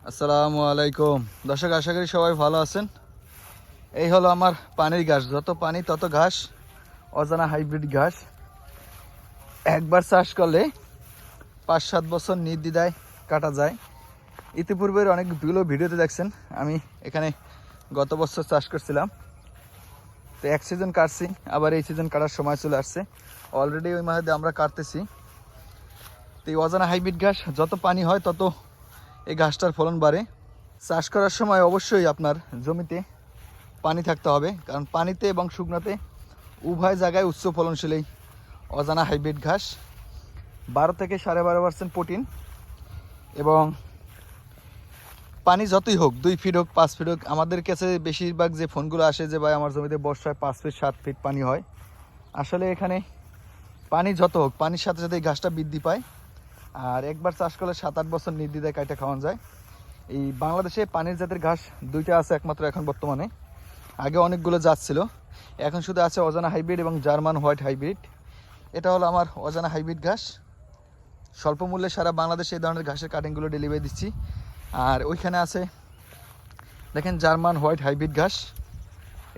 আসসালামু আলাইকুম দর্শক, আশা করি সবাই ভালো আছেন। এই হলো আমার পানির ঘাস, যত পানি তত ঘাস, অজানা হাইব্রিড ঘাস। একবার চাষ করলে 5-7 বছর নির্দ্বিধায় কাটা যায়। ইতিপূর্বের অনেকগুলো ভিডিওতে দেখছেন আমি এখানে গত বছর চাষ করছিলাম, তো এক সিজন কাটছি, আবার এই সিজন কাটার সময় চলে আসছে। অলরেডি ওই মাসে আমরা কাটতেছি। তো এই অজানা হাইব্রিড ঘাস, যত পানি হয় তত এই ঘাসটার ফলন বাড়ে। চাষ করার সময় অবশ্যই আপনার জমিতে পানি থাকতে হবে, কারণ পানিতে এবং শুকনোতে উভয় জায়গায় উচ্চ ফলনশীল এই অজানা হাইব্রিড ঘাস 12 থেকে 12.5% প্রোটিন, এবং পানি যতই হোক 2 ফিট হোক 5 ফিট হোক। আমাদের কাছে বেশিরভাগ যে ফোনগুলো আসে যে ভাই আমার জমিতে বর্ষায় 5 ফিট 7 ফিট পানি হয়, আসলে এখানে পানি যত হোক পানির সাথে সাথে এই ঘাসটা বৃদ্ধি পায়। আর একবার চাষ করলে 7-8 বছর নির্দ্বিধায় কাইটা খাওয়ানো যায়। এই বাংলাদেশে পানির জাতের ঘাস দুইটা আছে একমাত্র এখন বর্তমানে, আগে অনেকগুলো জাত ছিল, এখন শুধু আছে অজানা হাইব্রিড এবং জার্মান হোয়াইট হাইব্রিড। এটা হলো আমার অজানা হাইব্রিড ঘাস। স্বল্প মূল্যে সারা বাংলাদেশে এই ধরনের ঘাসের কাটিংগুলো ডেলিভারি দিচ্ছি। আর ওইখানে আছে দেখেন জার্মান হোয়াইট হাইব্রিড ঘাস,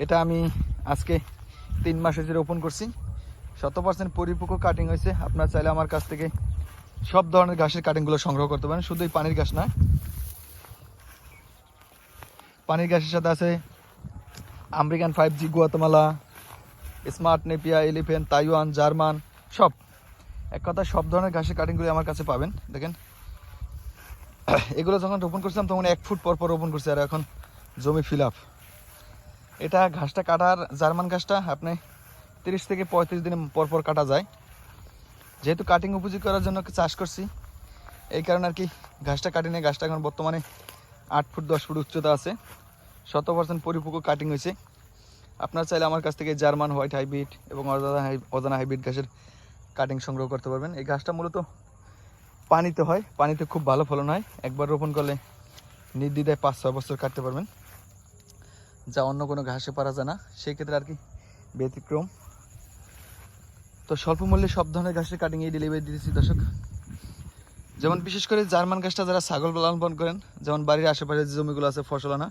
এটা আমি আজকে 3 মাস হয়েছে রোপণ করছি। 100% পরিপক্ক কাটিং হয়েছে। আপনারা চাইলে আমার কাছ থেকে সব ধরনের ঘাসের কাটিংগুলো সংগ্রহ করতে পারেন, শুধু এই পানির ঘাস না। পানির ঘাসের সাথে আছে American 5G, Guatemala, smart নেপিয়া, elephant, Taiwan, German, সব এক কথা সব ধরনের ঘাসের কাটিংগুলি আমার কাছে পাবেন। দেখেন এগুলো যখন রোপণ করছিলাম তখন 1 ফুট পর পর রোপণ করছি, আর এখন জমি ফিল আপ। এটা ঘাসটা কাটার, জার্মান ঘাসটা আপনি 30 থেকে 35 দিন পর পর কাটা যায়। যেহেতু কাটিং উপযোগী করার জন্য চাষ করছি, এই কারণে আর কি ঘাসটা কাটি নিয়ে। ঘাসটা এখন বর্তমানে 8 ফুট 10 ফুট উচ্চতা আছে, 100% পরিপক্ক কাটিং হয়েছে। আপনারা চাইলে আমার কাছ থেকে জার্মান হোয়াইট হাইব্রিড এবং অজানা হাইব্রিড ঘাসের কাটিং সংগ্রহ করতে পারবেন। এই ঘাসটা মূলত পানিতে হয়, পানিতে খুব ভালো ফলন হয়। একবার রোপণ করলে নির্দ্বিধায় 5-6 বছর কাটতে পারবেন, যা অন্য কোনো ঘাসে পারা যায় না। সেই ক্ষেত্রে আর কি ব্যতিক্রম। তো স্বল্প মূল্যে সব ধরনের ঘাসের কাটিং এই ডেলিভারি দিতেছি দর্শক। যেমন বিশেষ করে জার্মান ঘাসটা যারা ছাগল লালন করেন, যেমন বাড়ির আশেপাশে যে জমিগুলো আছে ফসলানা,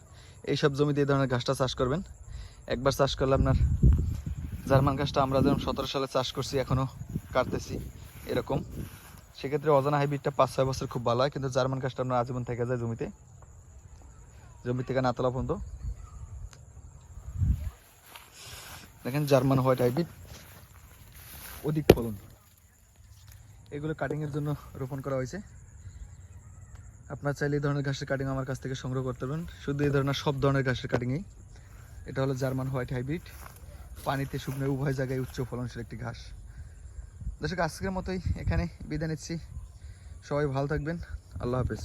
এইসব জমিতে এই ধরনের ঘাসটা চাষ করবেন। একবার চাষ করলে আপনার জার্মান ঘাসটা আমরা যেমন 17 সালে চাষ করছি এখনও কাটতেছি এরকম। সেক্ষেত্রে অজানা হাইব্রিডটা 5-6 বছর খুব ভালো হয়, কিন্তু জার্মান ঘাসটা আপনার আজীবন থেকে যায় জমি থেকে না তোলা পর্যন্ত। দেখেন জার্মান হোয়াইট হাইব্রিড অধিক ফলন, এগুলো কাটিংয়ের জন্য রোপণ করা হয়েছে। আপনার চাইলে এই ধরনের ঘাসের কাটিং আমার কাছ থেকে সংগ্রহ করতে পারবেন, শুধু এই ধরনের সব ধরনের ঘাসের কাটিংয়েই। এটা হলো জার্মান হোয়াইট হাইব্রিড, পানিতে শুকনো উভয় জায়গায় উচ্চ ফলনশীল একটি ঘাস। দর্শক, আজকের মতোই এখানে বিদায় নিচ্ছি। সবাই ভালো থাকবেন। আল্লাহ হাফেজ।